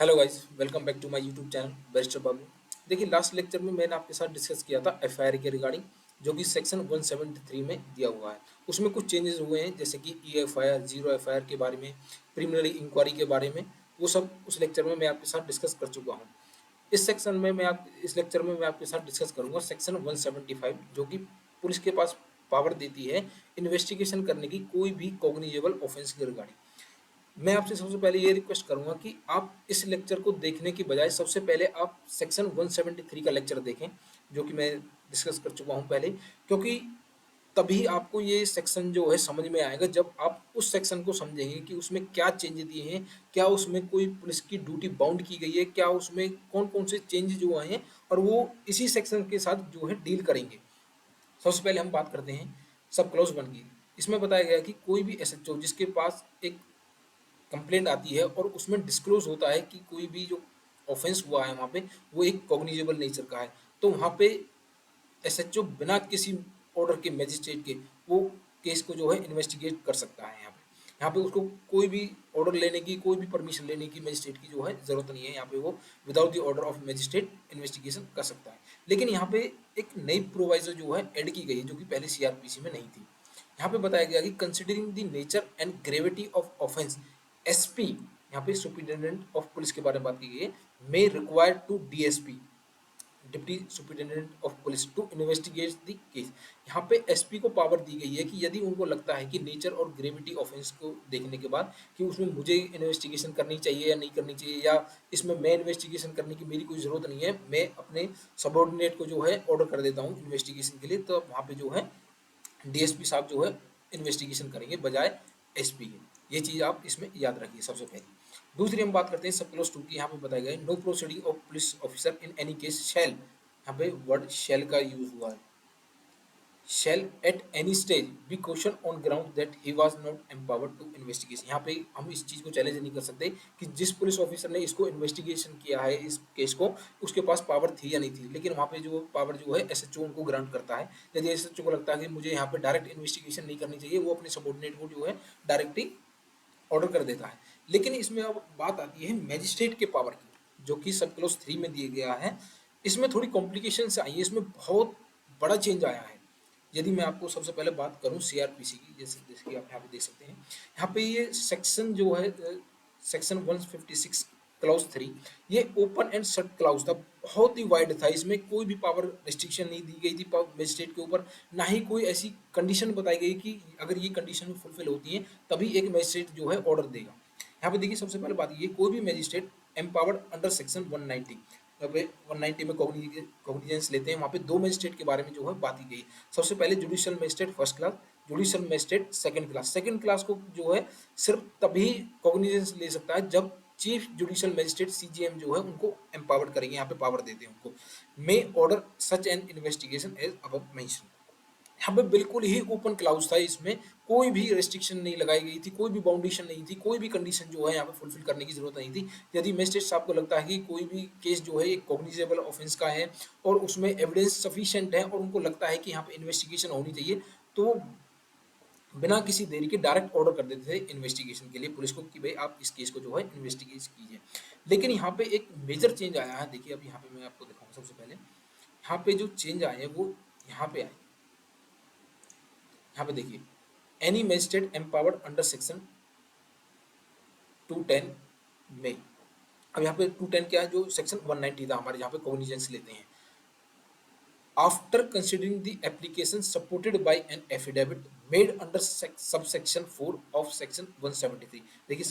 Hello guys, welcome back to my YouTube channel barrister Babu. देखिए, last lecture में मैंने आपके साथ डिस्कस किया था एफआईआर के रिगार्डिंग, जो कि सेक्शन 173 में दिया हुआ है। उसमें कुछ चेंजेस हुए हैं, जैसे कि ई एफआईआर, जीरो एफआईआर के बारे में, प्रिलिमिनरी इंक्वायरी के बारे में। वो सब उस लेक्चर में मैं आपके साथ डिस्कस कर चुका हूँ। इस लेक्चर में मैं आपके साथ डिस्कस करूंगा सेक्शन 175, जो कि पुलिस के पास पावर देती है इन्वेस्टिगेशन करने की कोई भी कॉग्निजेबल ऑफेंस के रिगार्डिंग। मैं आपसे सबसे पहले ये रिक्वेस्ट करूंगा कि आप इस लेक्चर को देखने की बजाय सबसे पहले आप सेक्शन 173 का लेक्चर देखें, जो कि मैं डिस्कस कर चुका हूं पहले। क्योंकि तभी आपको ये सेक्शन जो है समझ में आएगा, जब आप उस सेक्शन को समझेंगे कि उसमें क्या चेंज दिए हैं, क्या उसमें कोई पुलिस की ड्यूटी बाउंड की गई है, क्या उसमें कौन कौन से चेंज जो आए हैं, और वो इसी सेक्शन के साथ जो है डील करेंगे। सबसे पहले हम बात करते हैं सब क्लॉज 1 की। इसमें बताया गया कि कोई भी एसएचओ जिसके पास एक कंप्लेंट आती है और उसमें डिस्क्लोज होता है कि कोई भी जो ऑफेंस हुआ है वहाँ पे, वो एक कॉग्निजेबल नेचर का है, तो वहाँ पे एसएचओ बिना किसी ऑर्डर के, मजिस्ट्रेट के, वो केस को जो है इन्वेस्टिगेट कर सकता है। यहाँ पे उसको कोई भी ऑर्डर लेने की, कोई भी परमिशन लेने की मजिस्ट्रेट की जो है जरूरत नहीं है। यहाँ पे वो without the order of magistrate investigation कर सकता है। लेकिन यहाँ पे एक नई प्रोवाइजर जो है ऐड की गई है, जो कि पहले सीआरपीसी में नहीं थी। यहाँ पे बताया गया कि considering the nature and gravity of offence, SP, यहाँ पे सुपरिटेंडेंट ऑफ पुलिस के बारे में बात की गई है, may require to DSP, deputy superintendent of police, to investigate the case. यहाँ पे एसपी को पावर दी गई है कि यदि उनको लगता है कि नेचर और ग्रेविटी ऑफेंस को देखने के बाद कि उसमें मुझे इन्वेस्टिगेशन करनी चाहिए या नहीं करनी चाहिए, या इसमें मैं इन्वेस्टिगेशन करने की मेरी कोई ज़रूरत नहीं है, मैं अपने सबॉर्डिनेट को जो है ऑर्डर कर देता हूँ इन्वेस्टिगेशन के लिए, तो वहाँ पे जो है डीएसपी साहब जो है इन्वेस्टिगेशन करेंगे बजाय एसपी के। ये चीज़ आप इसमें याद रखिए सबसे पहले। दूसरी हम बात करते हैं सब क्लोज 2 की। यहाँ पे बताया गया है no proceeding of police officer in any case shall, यहाँ पे वर्ड शैल का यूज हुआ है, shall at any stage be questioned on ground that he was not empowered to investigation। यहाँ पे हम इस चीज़ को चैलेंज नहीं कर सकते कि जिस पुलिस ऑफिसर ने इसको इन्वेस्टिगेशन किया है, इस केस को, उसके पास पावर थी या नहीं थी। लेकिन वहाँ पे जो पावर जो है एसएचओ उनको ग्रांट करता है। यदि एसएचओ को लगता है कि मुझे यहाँ पे डायरेक्ट इन्वेस्टिगेशन नहीं करनी चाहिए, वो अपने सबॉर्डिनेट को जो है डायरेक्ट ही ऑर्डर कर देता है। लेकिन इसमें अब बात आती है मैजिस्ट्रेट के पावर की, जो कि सब क्लोज 3 में दिया गया है। इसमें थोड़ी कॉम्प्लिकेशन आई है, इसमें बहुत बड़ा चेंज आया है। यदि मैं आपको सबसे पहले बात करूं सीआरपीसी की, जैसे जैसे कि आप यहाँ पे देख सकते हैं, यहाँ पे ये सेक्शन जो है सेक्शन 156 क्लाउज 3, ये ओपन एंड शट क्लाउज था, बहुत ही वाइड था। इसमें कोई भी पावर रिस्ट्रिक्शन नहीं दी गई थी मजिस्ट्रेट के ऊपर, ना ही कोई ऐसी कंडीशन बताई गई कि अगर ये कंडीशन फुलफिल होती है तभी एक मजिस्ट्रेट जो है ऑर्डर देगा। यहाँ पे देखिए, सबसे पहले बात ये, कोई भी मजिस्ट्रेट एम्पावर्ड अंडर सेक्शन 190, यहाँ पे 190 में कॉग्निजेंस लेते हैं, वहाँ पे दो मजिस्ट्रेट के बारे में जो है बात की गई। सबसे पहले judicial magistrate first class, judicial magistrate second class. Second class को जो है सिर्फ तभी कॉग्निजेंस ले सकता है जब चीफ जुडिशियल मजिस्ट्रेट सीजीएम जो है उनको एम्पावर्ड करेंगे, यहाँ पे पावर देते हैं उनको, may order such an investigation as above mention. यहाँ पे बिल्कुल ही ओपन क्लाउज था, इसमें कोई भी रेस्ट्रिक्शन नहीं लगाई गई थी, कोई भी बाउंडेशन नहीं थी, कोई भी कंडीशन जो है यहाँ पे फुलफिल करने की जरूरत नहीं थी। यदि मजिस्ट्रेट साहब को लगता है कि कोई भी केस जो है एक कॉग्निजेबल ऑफेंस का है और उसमें एविडेंस सफिशिएंट है और उनको लगता है कि यहाँ पे इन्वेस्टिगेशन होनी चाहिए, तो बिना किसी देरी के डायरेक्ट ऑर्डर कर देते थे इन्वेस्टिगेशन के लिए पुलिस को कि भाई आप इस केस को जो है इन्वेस्टिगेट कीजिए। लेकिन यहाँ पे एक मेजर चेंज आया है। देखिए, अब यहाँ पे मैं आपको दिखाऊंगा। सबसे पहले यहाँ पे जो चेंज आए हैं वो यहाँ पे आए। यहाँ पे देखिए, any magistrate empowered under section 210 में, अब यहाँ पे 210 क्या है, जो सेक्शन 190 था हमारे, यहाँ पे कॉग्निजेंस लेते हैं। After considering the application supported by an affidavit made under subsection 4 of section 173। देखिए,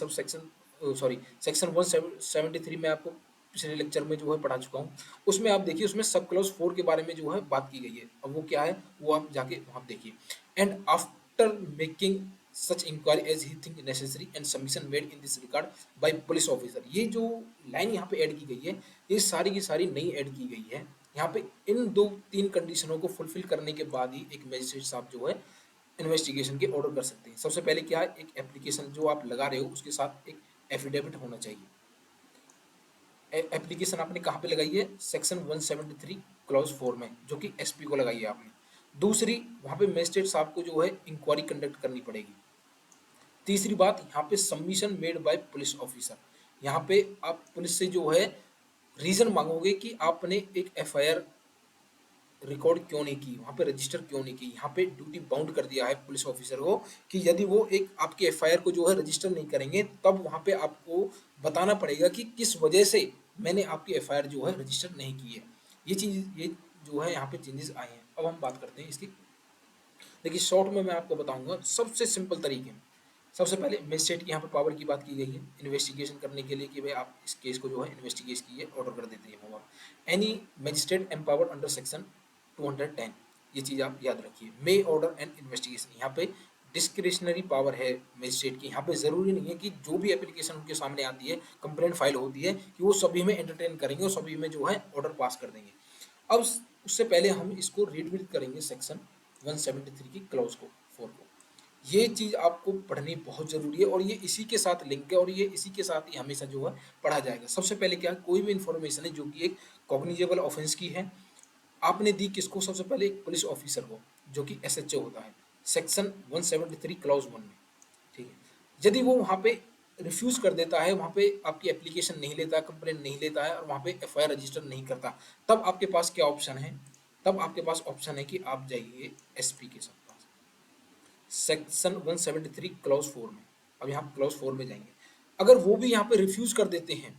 सेक्शन 173 में आपको पिछले लेक्चर में जो है पढ़ा चुका हूँ। उसमें आप देखिए, उसमें सब क्लॉज 4 के बारे में जो है बात की गई है। अब वो क्या है, वो आप जाके वहाँ देखिए। And after making such inquiry as he think necessary and submission made in this regard by police officer. ये जो लाइन यहाँ पे ऐड की गई है, ये सारी की सारी नई ऐड की गई है। यहाँ पे इन दो तीन कंडीशनों को फुलफिल करने के बाद ही एक मजिस्ट्रेट साहब जो है इन्वेस्टिगेशन के ऑर्डर कर सकते हैं। सबसे पहले क्या है, एक एप्लीकेशन जो आप लगा रहे हो उसके साथ एक एफिडेविट होना चाहिए। एप्लीकेशन आपने कहाँ पे लगाई है, सेक्शन 173 क्लॉज 4 में, जो कि एसपी को लगाई है आपने। दूसरी, वहाँ पे मजिस्ट्रेट साहब को जो है इंक्वायरी कंडक्ट करनी पड़ेगी। तीसरी बात, यहाँ पे submission made by police officer, यहाँ पे आप पुलिस से जो है रीजन मांगोगे कि आपने एक एफआईआर रिकॉर्ड क्यों नहीं की, वहाँ पे रजिस्टर क्यों नहीं की। यहाँ पे ड्यूटी बाउंड कर दिया है पुलिस ऑफिसर को कि यदि वो एक आपकी एफआईआर को जो है रजिस्टर नहीं करेंगे, तब वहाँ पे आपको बताना पड़ेगा कि किस वजह से मैंने आपकी एफआईआर जो है रजिस्टर नहीं की है। ये जो है यहाँ पे चेंजेस आए हैं। अब हम बात करते हैं इसकी। देखिए शॉर्ट में मैं आपको बताऊंगा सबसे सिंपल तरीके में। सबसे पहले मजिस्ट्रेट की यहाँ पर पावर की बात की गई है इन्वेस्टिगेशन करने के लिए कि भाई आप इस केस को जो है इन्वेस्टिगेट कीजिए, ऑर्डर कर देते हैं वो। Any magistrate empowered under section 210, ये चीज़ आप याद रखिए। मे ऑर्डर एंड इन्वेस्टिगेशन, यहाँ पे डिस्क्रिशनरी पावर है मजिस्ट्रेट की। यहाँ पे ज़रूरी नहीं है कि जो भी एप्लीकेशन उनके सामने आती है, कंप्लेंट फाइल होती है, कि वो सभी में एंटरटेन करेंगे और सभी में जो है ऑर्डर पास कर देंगे। अब उससे पहले हम इसको रीड विद करेंगे सेक्शन 173 की क्लॉज को 4 को। ये चीज़ आपको पढ़नी बहुत ज़रूरी है और ये इसी के साथ लिंक है और ये इसी के साथ ही हमेशा जो है पढ़ा जाएगा। सबसे पहले क्या, कोई भी इंफॉर्मेशन है जो कि एक कॉग्निजेबल ऑफेंस की है, आपने दी किसको, सबसे पहले एक पुलिस ऑफिसर को जो कि एसएचओ होता है, सेक्शन 173 क्लॉज 1 में। ठीक है, यदि वो वहाँ पे रिफ्यूज़ कर देता है, वहाँ पे आपकी एप्लीकेशन नहीं लेता, कंप्लेंट नहीं लेता है और वहाँ पे एफआईआर रजिस्टर नहीं करता, तब आपके पास क्या ऑप्शन है, तब आपके पास ऑप्शन है कि आप जाइए एसपी के साथ पास, सेक्शन 173 क्लॉज 4 में। अब यहाँ क्लॉज 4 में जाएंगे, अगर वो भी यहाँ पे रिफ्यूज़ कर देते हैं,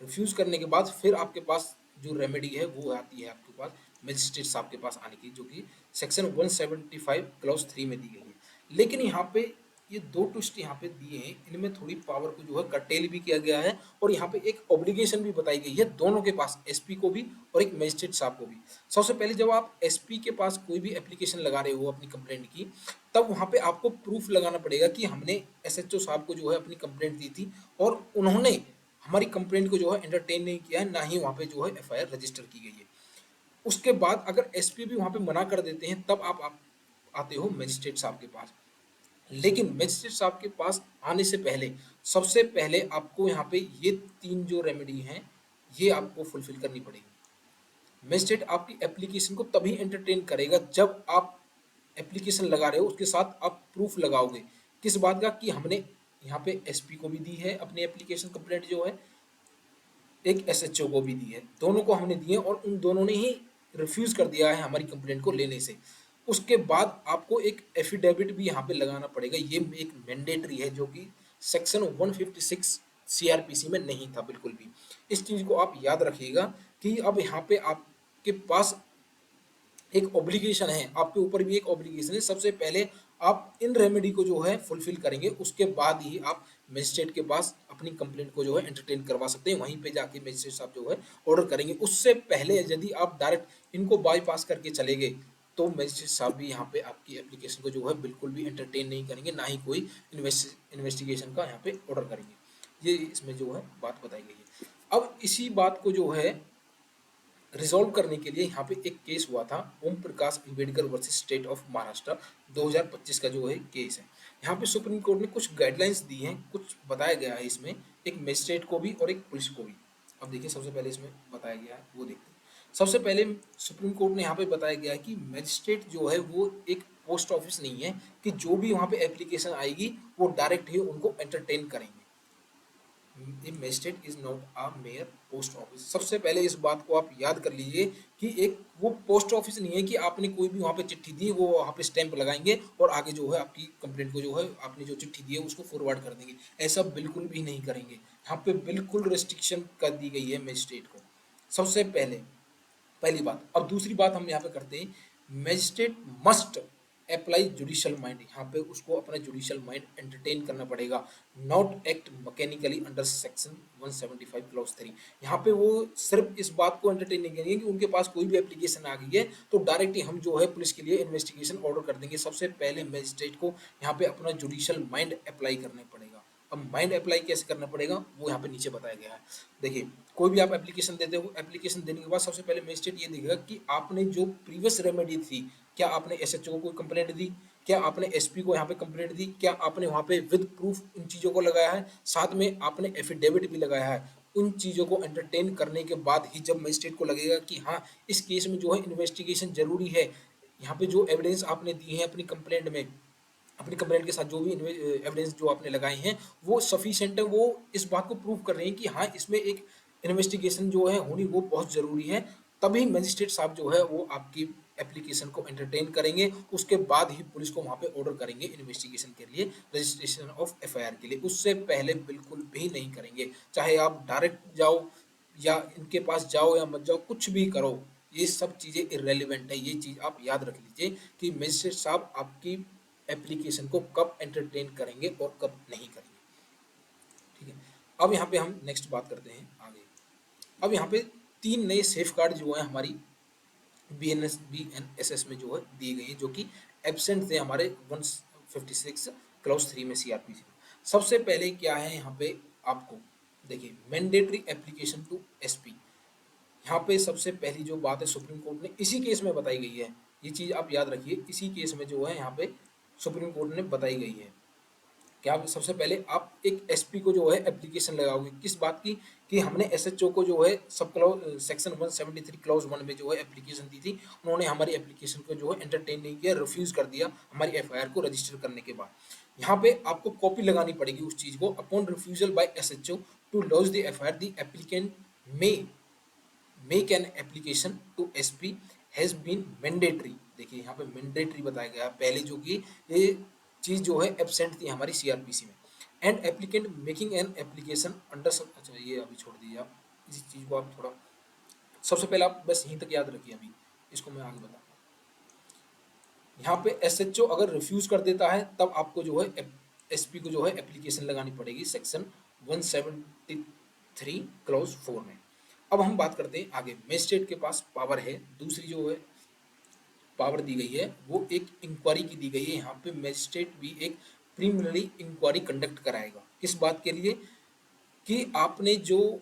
रिफ्यूज़ करने के बाद फिर आपके पास जो रेमेडी है वो आती है आपके पास मजिस्ट्रेट साहब के पास आने की, जो कि सेक्शन 175 क्लॉज 3 में दी गई है। लेकिन यहाँ पे ये दो ट्विस्ट यहाँ पे दिए हैं, इनमें थोड़ी पावर को जो है कर्टेल भी किया गया है और यहाँ पे एक ऑब्लिगेशन भी बताई गई है दोनों के पास, एसपी को भी और एक मजिस्ट्रेट साहब को भी। सबसे पहले जब आप एसपी के पास कोई भी एप्लीकेशन लगा रहे हो अपनी कंप्लेंट की, तब वहाँ पे आपको प्रूफ लगाना पड़ेगा कि हमने एसएचओ साहब को जो है अपनी कंप्लेंट दी थी और उन्होंने हमारी कंप्लेंट को जो है एंटरटेन नहीं किया है, ना ही वहाँ पे जो है एफआईआर रजिस्टर की गई है। उसके बाद अगर एसपी भी वहाँ पे मना कर देते हैं, तब आप आते हो मजिस्ट्रेट साहब के पास। लेकिन मजिस्ट्रेट साहब के पास आने से पहले सबसे पहले आपको यहाँ पे ये 3 जो रेमेडी हैं ये आपको फुलफिल करनी पड़ेगी। मजिस्ट्रेट आपकी एप्लीकेशन को तभी एंटरटेन करेगा जब आप एप्लीकेशन लगा रहे हो उसके साथ आप प्रूफ लगाओगे, किस बात का, कि हमने यहाँ पे एसपी को भी दी है अपनी एप्लीकेशन कंप्लेंट जो है, एक एसएचओ को भी दी है, दोनों को हमने दी है और उन दोनों ने ही रिफ्यूज कर दिया है हमारी कंप्लेंट को लेने से। उसके बाद आपको एक एफिडेविट भी यहाँ पे लगाना पड़ेगा, ये एक मैंडेटरी है जो कि सेक्शन 156 सीआरपीसी में नहीं था बिल्कुल भी। इस चीज को आप याद रखिएगा कि अब यहाँ पे आपके पास एक ऑब्लिगेशन है, आपके ऊपर भी एक ऑब्लिगेशन है। सबसे पहले आप इन रेमेडी को जो है फुलफिल करेंगे, उसके बाद ही आप मजिस्ट्रेट के पास अपनी कंप्लेंट को जो है एंटरटेन करवा सकते हैं, वहीं पे जाके मजिस्ट्रेट साहब जो है ऑर्डर करेंगे। उससे पहले यदि आप डायरेक्ट इनको बाईपास करके चले गए, तो मजिस्ट्रेट साहब भी यहाँ पे आपकी एप्लीकेशन को जो है बिल्कुल भी एंटरटेन नहीं करेंगे, ना ही कोई इन्वेस्टिगेशन का यहाँ पे ऑर्डर करेंगे। ये इसमें जो है बात बताई गई है। अब इसी बात को जो है रिजॉल्व करने के लिए यहाँ पे एक केस हुआ था, Om Prakash Ambedkar versus state of Maharashtra 2025 का जो है केस है। यहाँ पे सुप्रीम कोर्ट ने कुछ गाइडलाइंस दी हैं, कुछ बताया गया है इसमें, एक मजिस्ट्रेट को भी और एक पुलिस को भी। अब देखिए सबसे पहले इसमें बताया गया है वो देखते हैं। सबसे पहले सुप्रीम कोर्ट ने यहाँ पे बताया गया है कि मजिस्ट्रेट जो है वो एक पोस्ट ऑफिस नहीं है कि जो भी वहाँ पे एप्लीकेशन आएगी वो डायरेक्ट ही उनको एंटरटेन करेंगे। Magistrate is not a mayor post office. सबसे पहले इस बात को आप याद कर लीजिए कि एक वो पोस्ट ऑफिस नहीं है कि आपने कोई भी वहाँ पे चिट्ठी दी, वो वहाँ पे स्टैंप लगाएंगे और आगे जो है आपकी कंप्लेंट को जो है आपने जो चिट्ठी दी है उसको फॉरवर्ड कर देंगे। ऐसा बिल्कुल भी नहीं करेंगे, यहाँ पे बिल्कुल रेस्ट्रिक्शन कर दी गई है मजिस्ट्रेट को। सबसे पहली बात। अब दूसरी बात हम यहाँ पे करते हैं, magistrate must apply judicial mind. यहाँ पे उसको अपना जुडिशियल माइंड एंटरटेन करना पड़ेगा, not act mechanically under section 175 clause 3। यहाँ पे वो सिर्फ इस बात को एंटरटेन नहीं करेंगे कि उनके पास कोई भी एप्लीकेशन आ गई है तो डायरेक्ट ही हम जो है पुलिस के लिए इन्वेस्टिगेशन ऑर्डर कर देंगे। सबसे पहले मजिस्ट्रेट को यहाँ पे अपना जुडिशियल माइंड अप्लाई करना पड़ेगा। अब माइंड अप्लाई कैसे करना पड़ेगा वो यहाँ पे नीचे बताया गया है। देखिए कोई भी आप एप्लीकेशन देते हो, एप्लीकेशन देने के बाद सबसे पहले मजिस्ट्रेट ये देखेगा कि आपने जो प्रीवियस रेमेडी थी, क्या आपने एसएचओ को कंप्लेंट दी, क्या आपने एसपी को यहाँ पे कंप्लेंट दी, क्या आपने वहाँ पे विद प्रूफ इन चीज़ों को लगाया है, साथ में आपने एफिडेविट भी लगाया है। उन चीज़ों को एंटरटेन करने के बाद ही जब मजिस्ट्रेट को लगेगा कि हाँ इस केस में जो है इन्वेस्टिगेशन जरूरी है, यहाँ पे जो एविडेंस आपने दी है अपनी कंप्लेंट में अपनी कंप्लेंट के साथ जो भी एविडेंस जो आपने लगाए हैं वो सफिशिएंट है, वो इस बात को प्रूव कर रहे हैं कि हाँ इसमें एक इन्वेस्टिगेशन जो है होनी वो बहुत ज़रूरी है, तभी मजिस्ट्रेट साहब जो है वो आपकी एप्लीकेशन को एंटरटेन करेंगे, उसके बाद ही पुलिस को वहाँ पे ऑर्डर करेंगे इन्वेस्टिगेशन के लिए, रजिस्ट्रेशन ऑफ एफआईआर के लिए, उससे पहले बिल्कुल भी नहीं करेंगे। चाहे आप डायरेक्ट जाओ या इनके पास जाओ या मत जाओ, कुछ भी करो, ये सब चीज़ें इररेलेवेंट है। ये चीज़ आप याद रख लीजिए कि मजिस्ट्रेट साहब आपकी एप्लीकेशन को कब एंटरटेन करेंगे और कब नहीं करेंगे। ठीक है, अब यहाँ पे हम नेक्स्ट बात करते हैं आगे। अब यहाँ पे 3 नए सेफ गार्ड जो है हमारी BNSS में जो है दिए गए हैं, जो कि एब्सेंट थे हमारे 156 क्लॉज 3 में सीआरपीसी में। सबसे पहले क्या है यहाँ पे आपको देखिए, मैंडेटरी एप्लीकेशन टू एसपी। यहाँ पे सबसे पहली जो बात है सुप्रीम कोर्ट ने इसी केस में बताई गई है, ये चीज़ आप याद रखिए, इसी केस में जो है यहाँ पे सुप्रीम कोर्ट ने बताई गई है। क्या सबसे पहले आप एक एसपी को जो है एप्लीकेशन लगाओगे किस बात की, कि हमने एसएचओ को जो है सब क्लॉज सेक्शन 173 क्लॉज 1 में जो है एप्लीकेशन दी थी, उन्होंने हमारी एप्लीकेशन को जो है एंटरटेन नहीं किया, रिफ्यूज कर दिया हमारी एफआईआर को रजिस्टर करने के बाद। यहाँ पे आपको कॉपी लगानी पड़ेगी उस चीज को, upon refusal by SHO to lodge the FIR the applicant may make an application to SP has been mandatory. देखिए यहाँ पे मैंडेटरी बताया गया पहले, जो कि ये चीज जो है एब्सेंट थी हमारी सीआरपीसी में। And applicant making an application under sub, अच्छा ये अभी छोड़ दीजिए आप, इसी चीज को आप थोड़ा, सबसे पहले आप बस यहीं तक याद रखिए, अभी इसको मैं आगे बताऊंगा। यहाँ पे एसएचओ अगर रिफ्यूज कर देता है तब आपको जो है एसपी को जो है एप्लीकेशन लगानी पड़ेगी सेक्शन 173 क्लॉज 4 में। अब हम बात करते हैं आगे, मजिस्ट्रेट के पास पावर है, दूसरी जो है पावर दी गई है वो एक इंक्वायरी की दी गई है। यहाँ पे मजिस्ट्रेट भी एक प्रीलिमिनरी इंक्वायरी कंडक्ट कराएगा, किस बात के लिए, कि आपने जो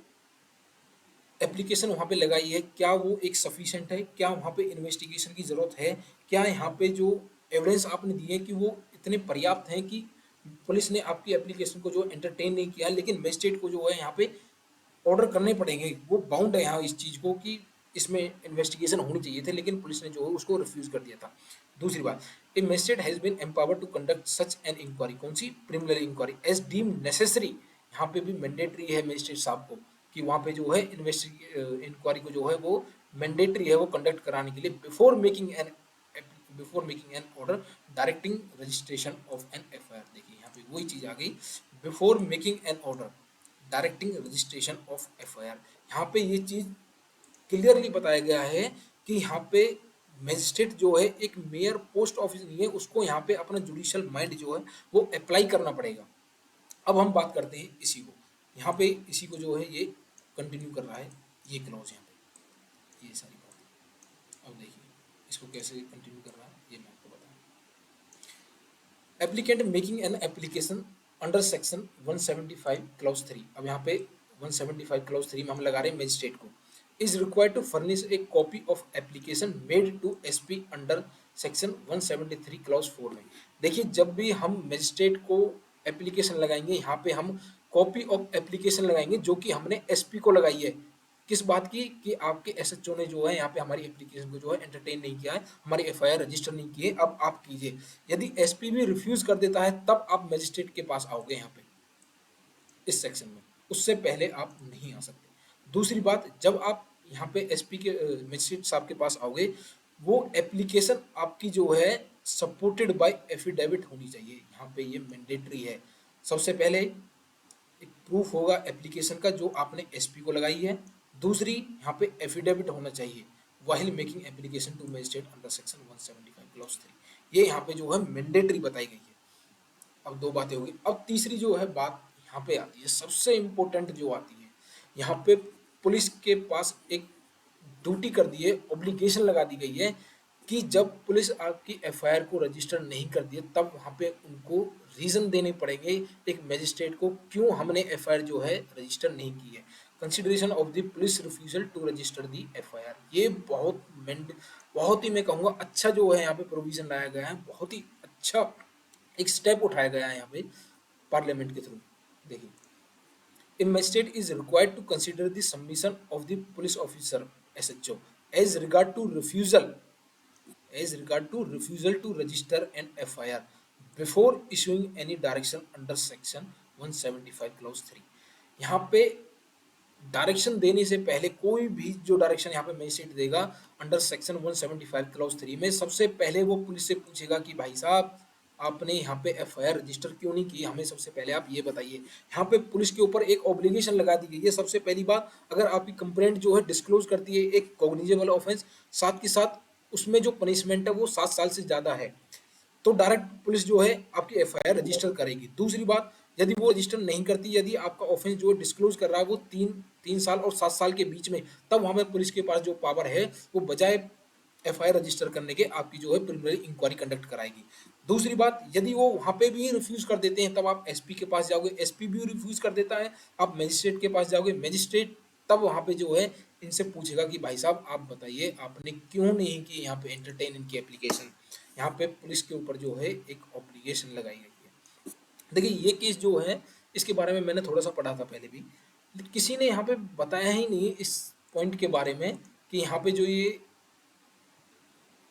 एप्लीकेशन वहाँ पे लगाई है क्या वो एक सफिशिएंट है, क्या वहाँ पे इन्वेस्टिगेशन की ज़रूरत है, क्या यहाँ पे जो एविडेंस आपने दिए हैं कि वो इतने पर्याप्त हैं कि पुलिस ने आपकी एप्लीकेशन को जो एंटरटेन नहीं किया, लेकिन मजिस्ट्रेट को जो है यहाँ पे ऑर्डर करने पड़ेंगे, वो बाउंड है यहाँ इस चीज़ को कि इसमें इन्वेस्टिगेशन होनी चाहिए थे, लेकिन पुलिस ने जो है उसको रिफ्यूज कर दिया था। दूसरी बात, a magistrate has been empowered to conduct such an inquiry, कौन सी, preliminary inquiry, as deem necessary. यहाँ पे भी मैंडेटरी है मजिस्ट्रेट साहब को कि वहाँ पे जो है इंक्वायरी को जो है वो मैंडेटरी है वो कंडक्ट कराने के लिए, before making an order directing registration of an FIR. देखिए यहाँ पे वही चीज़ आ गई, before making an order directing registration of FIR. यहाँ पे ये चीज़ क्लियरली बताया गया है कि यहाँ पे मजिस्ट्रेट जो है एक मेयर पोस्ट ऑफिस नहीं है, उसको यहाँ पे अपना जुडिशियल माइंड जो है वो अप्लाई करना पड़ेगा। अब हम बात करते हैं इसी को, यहाँ पे इसी को जो है ये कंटिन्यू कर रहा है ये क्लॉज, यहाँ पे ये सारी बात। अब देखिए इसको कैसे कंटिन्यू कर रहा है ये मैं आपको बताऊँ। Applicant making an application under section 175 clause 3। अब यहाँ पे 175 क्लॉज 3 में हम लगा रहे हैं मजिस्ट्रेट को, is required to furnish a copy of application made to SP under section 173 clause 4 में। देखिए जब भी हम मजिस्ट्रेट को एप्लीकेशन लगाएंगे, यहाँ पे हम कॉपी ऑफ एप्लीकेशन लगाएंगे जो कि हमने एसपी को लगाई है, किस बात की, कि आपके एसएचओ ने जो है यहाँ पे हमारी एप्लीकेशन को जो है एंटरटेन नहीं किया है, हमारी एफआईआर रजिस्टर नहीं की है, अब आप कीजिए। यदि एसपी भी रिफ्यूज कर देता है तब आप मजिस्ट्रेट के पास आओगे यहाँ पे इस सेक्शन में, उससे पहले आप नहीं आ सकते। दूसरी बात, जब आप यहाँ पे एसपी के मजिस्ट्रेट साहब के पास आओगे, वो एप्लीकेशन आपकी जो है सपोर्टेड बाय एफिडेविट होनी चाहिए, यहाँ पे ये मैंडेटरी है। सबसे पहले एक प्रूफ होगा एप्लीकेशन का जो आपने एसपी को लगाई है, दूसरी यहाँ पे एफिडेविट होना चाहिए while making application to magistrate under section 175 clause 3। ये यहाँ पे जो है मैंडेटरी बताई गई है। अब दो बातें होगी, अब तीसरी जो है बात यहाँ पे आती है, सबसे इम्पोर्टेंट जो आती है, यहाँ पे पुलिस के पास एक ड्यूटी कर दी है, ऑब्लिगेशन लगा दी गई है कि जब पुलिस आपकी एफआईआर को रजिस्टर नहीं कर दिए तब वहाँ पे उनको रीज़न देने पड़ेंगे एक मजिस्ट्रेट को क्यों हमने एफआईआर जो है रजिस्टर नहीं की है। Consideration of the police refusal to register the FIR, ये बहुत ही मैं कहूँगा अच्छा जो है यहाँ पे प्रोविजन लाया गया है, बहुत ही अच्छा एक स्टेप उठाया गया है यहाँ पे पार्लियामेंट के थ्रू। देखिए, a magistrate is required to consider the submission of the police officer SHO as regard to refusal to register an FIR before issuing any direction under section 175 clause 3। यहाँ पे direction देने से पहले कोई भी जो डायरेक्शन यहाँ पे मैजिस्ट्रेट देगा अंडर सेक्शन 175 क्लॉज 3 में, सबसे पहले वो पुलिस से पूछेगा कि भाई साहब आपने यहाँ पे एफआईआर रजिस्टर क्यों नहीं की, हमें सबसे पहले आप ये बताइए। यहाँ पे पुलिस के ऊपर एक ऑब्लिगेशन लगा दी गई है। सबसे पहली बात, अगर आपकी कंप्लेंट जो है डिस्क्लोज करती है एक कॉग्निजेबल ऑफेंस, साथ के साथ उसमें जो पनिशमेंट है वो 7 साल से ज़्यादा है, तो डायरेक्ट पुलिस जो है आपकी एफआईआर रजिस्टर करेगी। दूसरी बात, यदि वो रजिस्टर नहीं करती, यदि आपका ऑफेंस जो है डिस्क्लोज कर रहा है वो 3 साल और 7 साल के बीच में, तब वहाँ पे पुलिस के पास जो पावर है वो बजाय एफआईआर रजिस्टर करने के आपकी जो है प्रिलिमिनरी इंक्वायरी कंडक्ट कराएगी। दूसरी बात, यदि वो वहाँ पे भी रिफ्यूज कर देते हैं तब आप एसपी के पास जाओगे, एसपी भी रिफ्यूज कर देता है, आप मजिस्ट्रेट के पास जाओगे, मजिस्ट्रेट तब वहाँ पे जो है इनसे पूछेगा कि भाई साहब आप बताइए आपने क्यों नहीं की यहाँ पे एंटरटेन इनकी एप्लीकेशन। यहाँ पे पुलिस के ऊपर जो है एक ऑब्लिगेशन लगाई गई है। देखिए ये केस जो है इसके बारे में मैंने थोड़ा सा पढ़ा था पहले भी, लेकिन किसी ने यहाँ पे बताया ही नहीं इस पॉइंट के बारे में कि यहाँ पे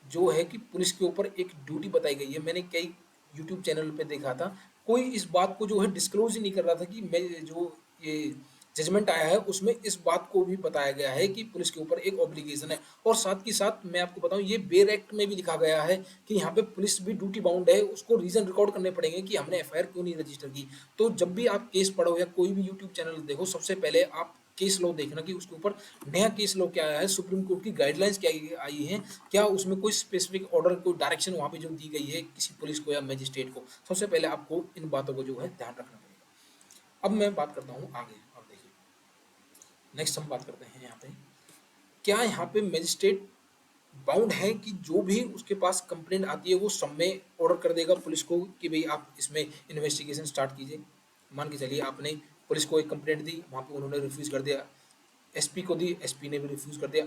जो है कि पुलिस के ऊपर एक ड्यूटी बताई गई है। मैंने कई यूट्यूब चैनल पे देखा था, कोई इस बात को जो है डिस्क्लोज ही नहीं कर रहा था कि मैं जो ये जजमेंट आया है उसमें इस बात को भी बताया गया है कि पुलिस के ऊपर एक ऑब्लिगेशन है। और साथ के साथ मैं आपको बताऊं, ये बेर एक्ट में भी लिखा गया है कि यहाँ पे पुलिस भी ड्यूटी बाउंड है, उसको रीजन रिकॉर्ड करने पड़ेंगे कि हमने एफआईआर क्यों नहीं रजिस्टर की। तो जब भी आप केस पढ़ो या कोई भी यूट्यूब चैनल देखो, सबसे पहले आप केस लॉ देखना कि उसके ऊपर नया केस लॉ क्या आया है, सुप्रीम कोर्ट की गाइडलाइंस क्या आई है, क्या उसमें कोई स्पेसिफिक ऑर्डर, कोई डायरेक्शन वहाँ पे जो दी गई है किसी पुलिस को या मजिस्ट्रेट को। सबसे पहले आपको इन बातों को जो है ध्यान रखना पड़ेगा। अब मैं बात करता हूँ आगे। अब देखिए नेक्स्ट हम बात करते हैं यहाँ पे, क्या यहाँ पे मजिस्ट्रेट बाउंड है कि जो भी उसके पास कंप्लेंट आती है वो सब में ऑर्डर कर देगा पुलिस को कि भाई आप इसमें इन्वेस्टिगेशन स्टार्ट कीजिए। मान के चलिए आपने पुलिस को एक कंप्लेंट दी, वहाँ पे उन्होंने रिफ्यूज कर दिया, एसपी को दी, एसपी ने भी रिफ्यूज कर दिया,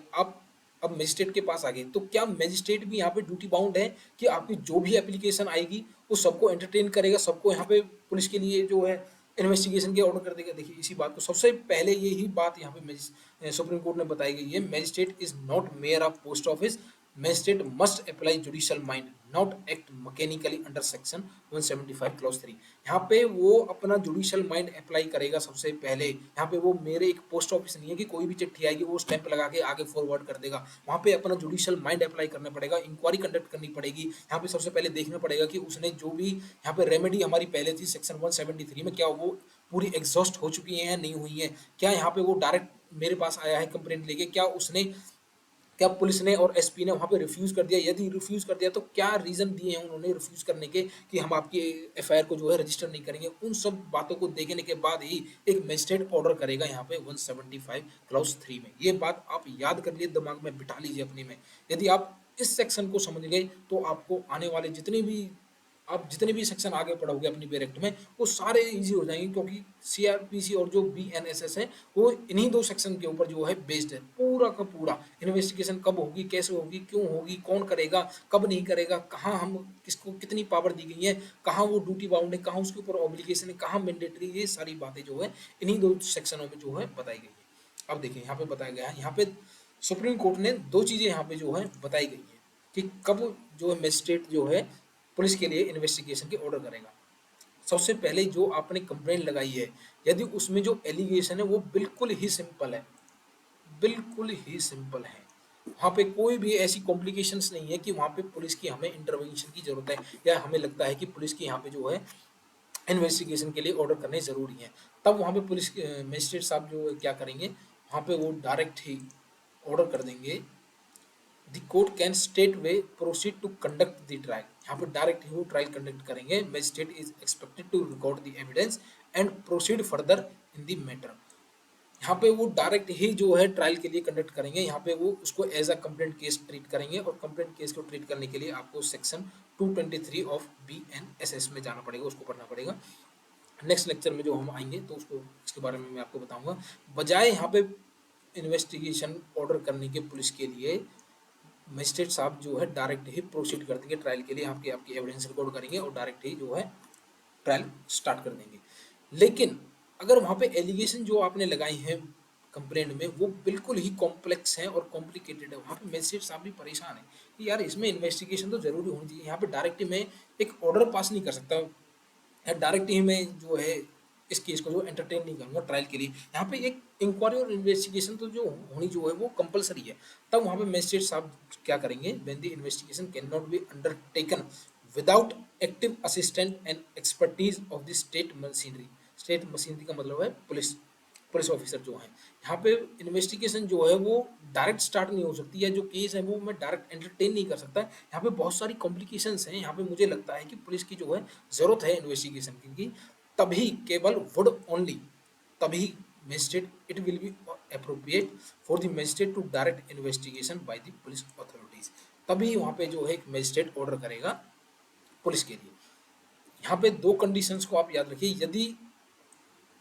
अब मजिस्ट्रेट के पास आ गई, तो क्या मजिस्ट्रेट भी यहाँ पे ड्यूटी बाउंड है कि आपकी जो भी एप्लीकेशन आएगी वो सबको एंटरटेन करेगा, सबको यहाँ पे पुलिस के लिए जो है इन्वेस्टिगेशन के ऑर्डर कर देगा। देखिए इसी बात को सबसे पहले यही बात यहाँ पे सुप्रीम कोर्ट ने बताई गई है, magistrate is not mayor of post office, magistrate must apply judicial mind, not act mechanically under section 175 clause 3। यहाँ पे वो अपना जुडिशियल माइंड अप्लाई करेगा सबसे पहले। यहाँ पे वो मेरे एक पोस्ट ऑफिस नहीं है कि कोई भी चिट्ठी आएगी वो स्टैंप लगा के आगे फॉरवर्ड कर देगा। वहाँ पे अपना जुडिशियल माइंड अप्लाई करना पड़ेगा, इंक्वायरी कंडक्ट करनी पड़ेगी। यहाँ पे सबसे पहले देखना पड़ेगा कि उसने जो भी यहाँ पे रेमेडी हमारी पहले थी सेक्शन 173 में, क्या वो पूरी एग्जॉस्ट हो चुकी है या नहीं हुई है, क्या यहाँ पे वो डायरेक्ट मेरे पास आया है कंप्लेंट लेके, क्या पुलिस ने और एसपी ने वहाँ पे रिफ्यूज कर दिया, यदि रिफ्यूज कर दिया तो क्या रीजन दिए हैं उन्होंने रिफ्यूज करने के कि हम आपकी एफआईआर को जो है रजिस्टर नहीं करेंगे। उन सब बातों को देखने के बाद ही एक मजिस्ट्रेट ऑर्डर करेगा यहाँ पे 175 क्लॉज 3 में। ये बात आप याद कर लिए, दिमाग में बिठा लीजिए अपने में। यदि आप इस सेक्शन को समझ गए तो आपको आने वाले जितने भी सेक्शन आगे पढ़ोगे अपनी बेरेक्ट में वो सारे इजी हो जाएंगे, क्योंकि सीआरपीसी और जो बीएनएसएस है वो इन्हीं दो सेक्शन के ऊपर जो है बेस्ड है। पूरा का पूरा इन्वेस्टिगेशन कब होगी, कैसे होगी, क्यों होगी, कौन करेगा, कब नहीं करेगा, कहाँ हम किसको कितनी पावर दी गई है, कहाँ वो ड्यूटी बाउंड है, कहाँ उसके ऊपर ऑब्लिगेशन है, कहाँ मैंडेटरी, ये सारी बातें जो है इन्हीं दो सेक्शनों में जो है बताई गई है। अब देखिए यहाँ पे बताया गया है, यहाँ पे सुप्रीम कोर्ट ने दो चीजें यहाँ पे जो है बताई गई है कि कब जो है मजिस्ट्रेट जो है पुलिस के लिए इन्वेस्टिगेशन के ऑर्डर करेगा। सबसे पहले जो आपने कंप्लेंट लगाई है, यदि उसमें जो एलिगेशन है वो बिल्कुल ही सिंपल है, बिल्कुल ही सिंपल है, वहाँ पे कोई भी ऐसी कॉम्प्लिकेशंस नहीं है कि वहाँ पे पुलिस की हमें इंटरवेंशन की जरूरत है या हमें लगता है कि पुलिस की यहाँ पे जो है इन्वेस्टिगेशन के लिए ऑर्डर करने जरूरी है, तब वहाँ पे पुलिस मजिस्ट्रेट साहब जो क्या करेंगे, वहाँ पे वो डायरेक्ट ही ऑर्डर कर देंगे, the court can state way proceed to conduct the trial. यहाँ पे डायरेक्ट ही वो ट्रायल कंडक्ट करेंगे, magistrate is expected to record the evidence and proceed further in the matter. यहाँ पे वो डायरेक्ट ही जो है ट्रायल के लिए कंडक्ट करेंगे, यहाँ पे वो उसको as a complaint case treat करेंगे, और कंप्लेंट केस को ट्रीट करने के लिए आपको सेक्शन 223 ऑफ बीएनएसएस में जाना पड़ेगा, उसको पढ़ना पड़ेगा। नेक्स्ट लेक्चर में जो हम आएंगे तो उसको इसके बारे में मैं आपको बताऊंगा। बजाय यहाँ पे इन्वेस्टिगेशन ऑर्डर करने के पुलिस के लिए मजिस्ट्रेट साहब जो है डायरेक्ट ही प्रोसीड कर देंगे ट्रायल के लिए, आपकी एविडेंस रिकॉर्ड करेंगे और डायरेक्ट ही जो है ट्रायल स्टार्ट कर देंगे। लेकिन अगर वहाँ पे एलिगेशन जो आपने लगाई हैं कंप्लेंट में वो बिल्कुल ही कॉम्प्लेक्स है और कॉम्प्लिकेटेड है। वहाँ पे मजिस्ट्रेट साहब भी परेशान है कि यार इसमें इन्वेस्टिगेशन तो जरूरी होनी चाहिए, यहाँ पे डायरेक्टली मैं एक ऑर्डर पास नहीं कर सकता या डायरेक्ट ही मैं जो है इस केस को जो एंटरटेन नहीं करूंगा ट्रायल के लिए। यहाँ पे एक इंक्वायरी और इन्वेस्टिगेशन तो जो होनी जो है वो कंपलसरी है। तब वहाँ पे मजिस्ट्रेट साहब क्या करेंगे, when the investigation can not be undertaken without active assistant and expertise of the state machinery. State machinery का मतलब है पुलिस, पुलिस ऑफिसर जो है। यहाँ पे इन्वेस्टिगेशन जो है वो डायरेक्ट स्टार्ट नहीं हो सकती, या जो केस है वो मैं डायरेक्ट एंटरटेन नहीं कर सकता। यहाँ पे बहुत सारी कॉम्प्लिकेशंस हैं। यहाँ पे मुझे लगता है कि पुलिस की जो है ज़रूरत है इन्वेस्टिगेशन की, तभी केवल वुड ओनली, तभी magistrate it will be appropriate for the magistrate to direct investigation by the police authorities. तभी वहाँ पे जो है एक मजिस्ट्रेट ऑर्डर करेगा पुलिस के लिए। यहाँ पे दो कंडीशंस को आप याद रखिए, यदि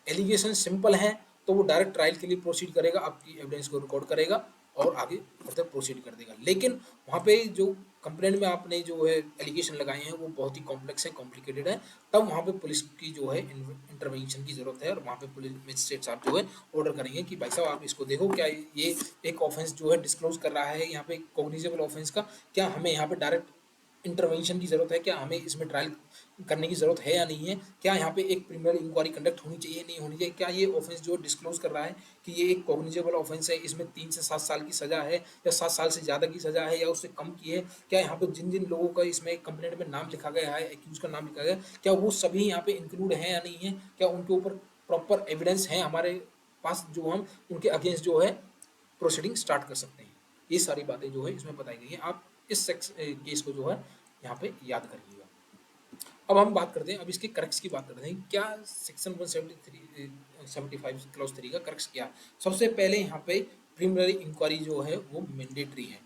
एलिगेशन सिंपल है तो वो डायरेक्ट ट्रायल के लिए प्रोसीड करेगा, आपकी एविडेंस को रिकॉर्ड करेगा और आगे फर्दर प्रोसीड कर देगा। लेकिन वहाँ पे जो कंप्लेंट में आपने जो है एलिगेशन लगाए हैं वो बहुत ही कॉम्प्लेक्स है, कॉम्प्लिकेटेड है, तब वहाँ पे पुलिस की जो है इंटरवेंशन की जरूरत है। और वहाँ पे पुलिस मजिस्ट्रेट साहब जो है ऑर्डर करेंगे कि भाई साहब आप इसको देखो, क्या ये एक ऑफेंस जो है डिस्क्लोज कर रहा है यहाँ पे कॉग्निजेबल ऑफेंस का, क्या हमें यहाँ पे डायरेक्ट इंटरवेंशन की जरूरत है, क्या हमें इसमें ट्रायल करने की जरूरत है या नहीं है, क्या यहाँ पे एक प्रीलिमिनरी इंक्वायरी कंडक्ट होनी चाहिए नहीं होनी चाहिए, क्या ये ऑफेंस जो डिस्क्लोज कर रहा है कि ये एक कॉग्निजेबल ऑफेंस है, इसमें 3 से 7 साल की सजा है या 7 साल से ज़्यादा की सजा है या उससे कम की है, क्या यहाँ पे जिन जिन लोगों का इसमें कंप्लेंट में नाम लिखा गया है, एक्यूज का नाम लिखा गया है, क्या वो सभी यहाँ पे इंक्लूड है या नहीं है, क्या उनके ऊपर प्रॉपर एविडेंस है हमारे पास जो हम उनके अगेंस्ट जो है प्रोसीडिंग स्टार्ट कर सकते हैं। ये सारी बातें जो है इसमें बताई गई हैं। आप इस केस को जो है यहाँ पे याद करिएगा। अब हम बात करते हैं, अब इसके करक्स की बात करते हैं, क्या सेक्शन 173 क्लॉज 3 का करक्स क्या है। सबसे पहले यहाँ पे प्रीलिमिनरी इंक्वायरी जो है वो मैंडेटरी है।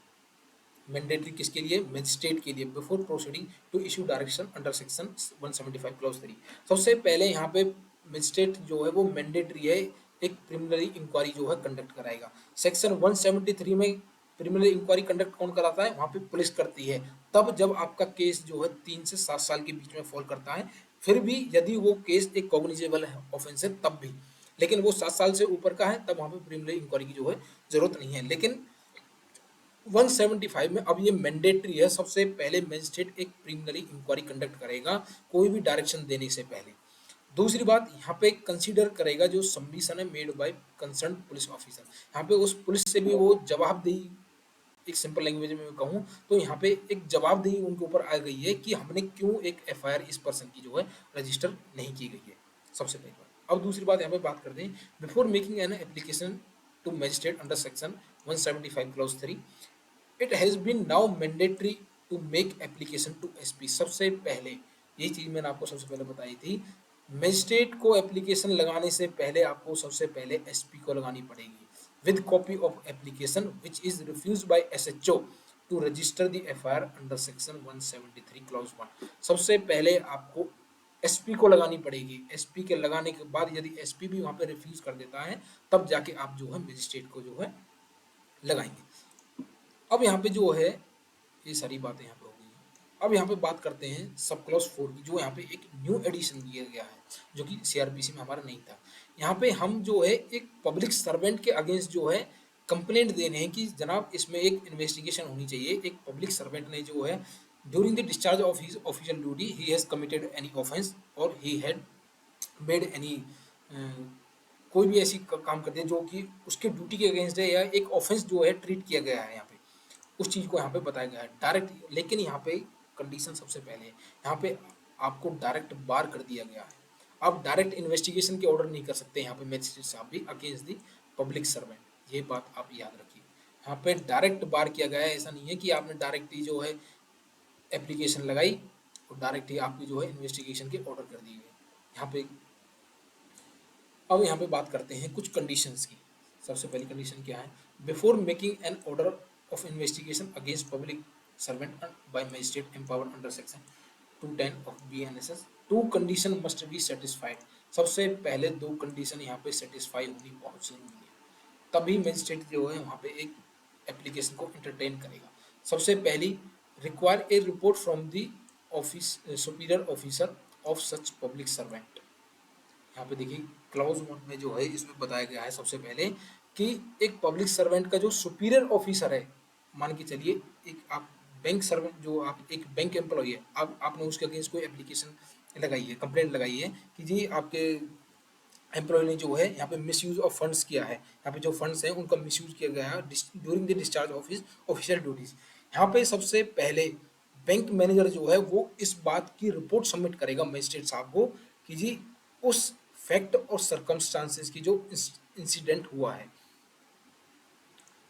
मैंडेटरी किसके लिए, मजिस्ट्रेट के लिए, before proceeding to issue direction under section 175 clause 3। सबसे पहले यहाँ पे मजिस्ट्रेट जो है वो मैंडेटरी है, एक प्रीलिमिनरी इंक्वायरी जो है कंडक्ट कराएगा। सेक्शन 173 में प्रीलिमिनरी इंक्वायरी कंडक्ट कौन कराता है, वहाँ पे पुलिस करती है, तब जब आपका केस जो है 3 से 7 साल के बीच में फॉल करता है। फिर भी यदि वो केस एक कॉग्निजेबल ऑफेंस है तब भी, लेकिन वो 7 साल से ऊपर का है तब वहाँ पे प्रीलिमिनरी इंक्वायरी की जो है जरूरत नहीं है। लेकिन 175 में अब ये मैंडेटरी है, सबसे पहले मजिस्ट्रेट एक प्रीलिमिनरी इंक्वायरी कंडक्ट करेगा कोई भी डायरेक्शन देने से पहले। दूसरी बात यहाँ पे कंसीडर करेगा जो सबमिशन है made by concern police officer. यहाँ पे उस पुलिस से भी वो जवाबदेही, एक सिंपल लैंग्वेज में मैं कहूँ तो यहाँ पे एक जवाबदेही उनके ऊपर आ गई है कि हमने क्यों एक एफआईआर इस पर्सन की जो है रजिस्टर नहीं की गई है, सबसे पहली बात। अब दूसरी बात यहाँ पे बात करते हैं, before making an application to magistrate under section 175 clause 3 it has been now mandatory to make application to SP. सबसे पहले ये चीज़ मैंने आपको सबसे पहले बताई थी, मजिस्ट्रेट को एप्लीकेशन लगाने से पहले आपको सबसे पहले एसपी को लगानी पड़ेगी with copy of application which is refuse by SHO to register the FIR under section 173 clause 1। सबसे पहले आपको एसपी को लगानी पड़ेगी। एसपी के लगाने के बाद यदि एसपी भी वहाँ पे रिफ्यूज कर देता है तब जाके आप जो है मजिस्ट्रेट को जो है लगाएंगे। अब यहाँ पे जो है ये सारी बातें यहाँ पे हो गई हैं। अब यहाँ पे बात करते हैं सब क्लॉज 4 की, जो यहाँ पे एक न्यू एडिशन किया गया है जो कि सीआरपीसी में हमारा नहीं था। यहाँ पे हम जो है एक पब्लिक सर्वेंट के अगेंस्ट जो है कंप्लेंट दे रहे हैं कि जनाब इसमें एक इन्वेस्टिगेशन होनी चाहिए। एक पब्लिक सर्वेंट ने जो है during the discharge of his official duty he has committed any offence और ही हैड मेड एनी, कोई भी ऐसी काम करते हैं जो कि उसके ड्यूटी के अगेंस्ट है या एक ऑफेंस जो है ट्रीट किया गया है यहाँ पे, उस चीज़ को यहाँ पे बताया गया है डायरेक्ट। लेकिन यहाँ पे कंडीशन सबसे पहले है, यहाँ पे आपको डायरेक्ट बार कर दिया गया है। आप डायरेक्ट इन्वेस्टिगेशन के ऑर्डर नहीं कर सकते यहाँ पे मजिस्ट्रेट साहब भी अगेंस्ट दी पब्लिक सर्वेंट, ये बात आप याद रखिए। यहाँ पे डायरेक्ट बार किया गया है, ऐसा नहीं है कि आपने डायरेक्ट ही जो है एप्लीकेशन लगाई और डायरेक्ट ही आपकी जो है इन्वेस्टिगेशन के ऑर्डर कर दिए गए यहाँ पे। अब यहाँ पे बात करते हैं कुछ कंडीशंस की। सबसे पहली कंडीशन क्या है, before making an order of investigation against public servant by magistrate empowered under section 210 of BNSS two condition must be satisfied. सबसे पहले दो कंडीशन यहाँ पे सेटिस्फाई होनी बहुत जरूरी है, तभी मजिस्ट्रेट जो है वहाँ पे एक एप्लीकेशन को एंटरटेन करेगा। सबसे पहली, require a report from the office superior officer of such public servant. यहाँ पे देखिए क्लाउज 1 में जो है इसमें बताया गया है सबसे पहले कि एक पब्लिक सर्वेंट का जो सुपीरियर ऑफिसर है, मान के चलिए एक आप बैंक सर्वेंट, जो आप एक बैंक एम्प्लॉय है, आप आपने उसके अगेंस्ट कोई एप्लीकेशन लगाई है, कंप्लेंट लगाई है कि जी आपके एम्प्लॉय ने जो है यहाँ पे मिसयूज ऑफ फंड्स किया है, यहाँ पे जो फंड्स हैं उनका मिसयूज किया गया है during the discharge of his official duties. यहाँ पे सबसे पहले बैंक मैनेजर जो है वो इस बात की रिपोर्ट सबमिट करेगा मजिस्ट्रेट साहब को कि जी उस फैक्ट और सर्कमस्टांसेस की जो इंसिडेंट हुआ है,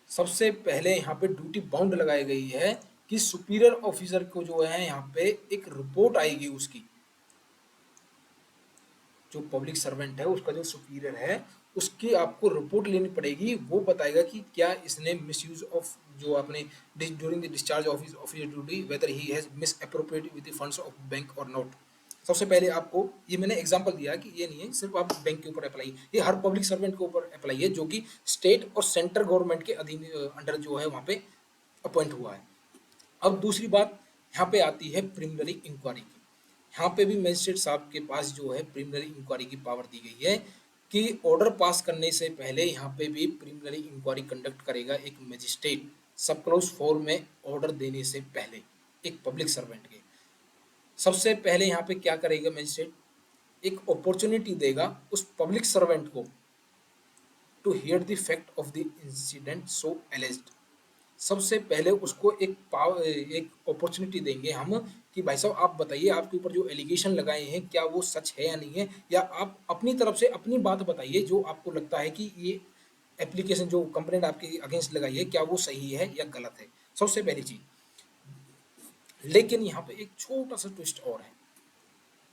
सबसे पहले यहाँ पे ड्यूटी बाउंड लगाई गई है कि सुपीरियर ऑफिसर को जो है यहाँ पे एक रिपोर्ट आएगी उसकी, जो पब्लिक सर्वेंट है उसका जो सुपीरियर है उसकी आपको रिपोर्ट लेनी पड़ेगी। वो बताएगा कि क्या इसने मिसयूज ऑफ जो आपने during the discharge of his official duty weather he has miss appropriate with the funds of bank और नॉट। सबसे पहले आपको, ये मैंने एग्जांपल दिया कि ये नहीं है सिर्फ आप बैंक के ऊपर अप्लाई, ये हर पब्लिक सर्वेंट के ऊपर अप्लाई है जो कि स्टेट और सेंट्रल गवर्नमेंट के अधीन अंडर जो है वहाँ पे अपॉइंट हुआ है। अब दूसरी बात यहाँ पे आती है प्रिलिमिनरी इंक्वायरी की। यहाँ पे भी मजिस्ट्रेट साहब के पास जो है प्रिलिमिनरी इंक्वायरी की पावर दी गई है कि ऑर्डर पास करने से पहले यहाँ पे भी प्रिलिमिनरी इंक्वायरी कंडक्ट करेगा एक मजिस्ट्रेट, सब क्लॉज 4 में ऑर्डर देने से पहले एक पब्लिक सर्वेंट के। सबसे पहले यहाँ पे क्या करेगा मजिस्ट्रेट, एक अपॉर्चुनिटी देगा उस पब्लिक सर्वेंट को to hear the fact of the incident so alleged. सबसे पहले उसको एक अपॉर्चुनिटी देंगे हम कि भाई साहब आप बताइए आपके ऊपर जो एलिगेशन लगाए हैं क्या वो सच है या नहीं है, या आप अपनी तरफ से अपनी बात बताइए जो आपको लगता है कि ये एप्लीकेशन जो कंप्लेंट आपके अगेंस्ट लगाई है क्या वो सही है या गलत है, सबसे पहली चीज। लेकिन यहाँ पे एक छोटा सा ट्विस्ट और है,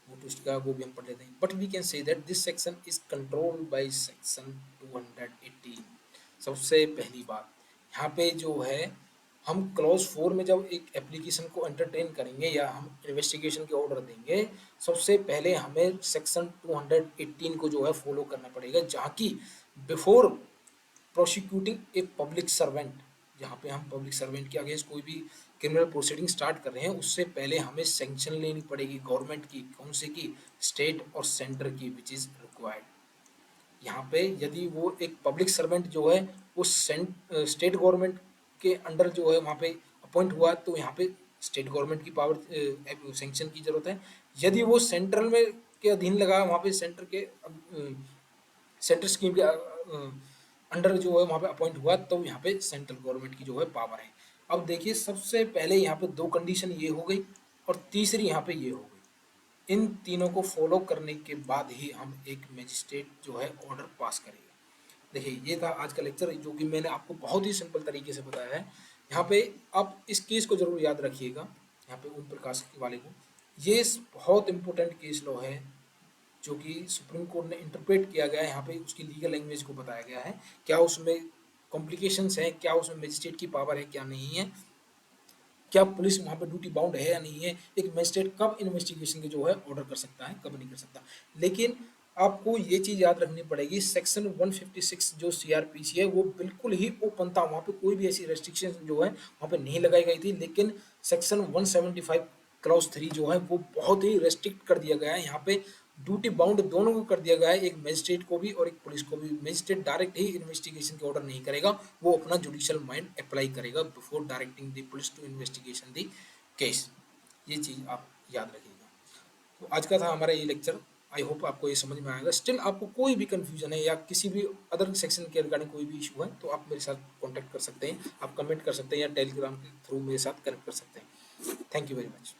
वो ट्विस्ट का वो भी हम पढ़ लेते हैं। But we can say that this section is controlled by section 218। सबसे पहली बात यहाँ पे जो है हम क्लॉज 4 में जब एक एप्लीकेशन को एंटरटेन करेंगे या हम इन्वेस्टिगेशन के ऑर्डर देंगे, सबसे पहले हमें सेक्शन 218 को जो है फॉलो करना पड़ेगा, जहाँ की before prosecuting a public servant, जहाँ पे हम पब्लिक सर्वेंट के अगेंस्ट कोई भी क्रिमिनल प्रोसीडिंग स्टार्ट कर रहे हैं उससे पहले हमें सैंक्शन लेनी पड़ेगी गवर्नमेंट की, कौन से की, स्टेट और सेंटर की, विच इज़ रिक्वायर्ड। यहाँ पे यदि वो एक पब्लिक सर्वेंट जो है वो स्टेट गवर्नमेंट के अंडर जो है वहाँ पे अपॉइंट हुआ तो यहाँ पे स्टेट गवर्नमेंट की पावर सैंक्शन की जरूरत है। यदि वो सेंट्रल में के अधीन लगा वहाँ पे सेंटर के सेंट्रल स्कीम के अंडर जो है वहाँ पे अपॉइंट हुआ तो यहाँ पे सेंट्रल गवर्नमेंट की जो है पावर है। अब देखिए सबसे पहले यहाँ पे दो कंडीशन ये हो गई और तीसरी यहाँ पे ये हो गई। इन तीनों को फॉलो करने के बाद ही हम एक मजिस्ट्रेट जो है ऑर्डर पास करेगा। देखिए ये था आज का लेक्चर जो कि मैंने आपको बहुत ही सिंपल तरीके से बताया है। यहाँ पे आप इस केस को जरूर याद रखिएगा, यहाँ पे ओम प्रकाश वाले को, ये बहुत इंपॉर्टेंट केस लॉ है जो कि सुप्रीम कोर्ट ने इंटरप्रेट किया गया है। यहाँ पे उसकी लीगल लैंग्वेज को बताया गया है, क्या उसमें कॉम्प्लिकेशंस हैं, क्या उसमें मजिस्ट्रेट की पावर है क्या नहीं है, क्या पुलिस वहाँ पे ड्यूटी बाउंड है या नहीं है, एक मजिस्ट्रेट कब इन्वेस्टिगेशन के जो है ऑर्डर कर सकता है कब नहीं कर सकता। लेकिन आपको ये चीज़ याद रखनी पड़ेगी, सेक्शन 156 जो सीआरपीसी है वो बिल्कुल ही ओपन था, वहाँ पे कोई भी ऐसी रेस्ट्रिक्शन जो है वहाँ पे नहीं लगाई गई थी। लेकिन सेक्शन 175 क्लॉज 3 जो है वो बहुत ही रेस्ट्रिक्ट कर दिया गया है। यहाँ पे ड्यूटी बाउंड दोनों को कर दिया गया है, एक मजिस्ट्रेट को भी और एक पुलिस को भी। मजिस्ट्रेट डायरेक्ट ही इन्वेस्टिगेशन के ऑर्डर नहीं करेगा, वो अपना जुडिशियल माइंड अप्लाई करेगा before directing the police to investigation the case. ये चीज़ आप याद रखिएगा। तो आज का था हमारा ये लेक्चर, आई होप आपको ये समझ में आएगा। स्टिल आपको कोई भी कंफ्यूजन है या किसी भी अदर सेक्शन के रिगार्डिंग कोई भी इशू है तो आप मेरे साथ कॉन्टैक्ट कर सकते हैं, आप कमेंट कर सकते हैं या टेलीग्राम के थ्रू मेरे साथ कनेक्ट कर सकते हैं। Thank you very much.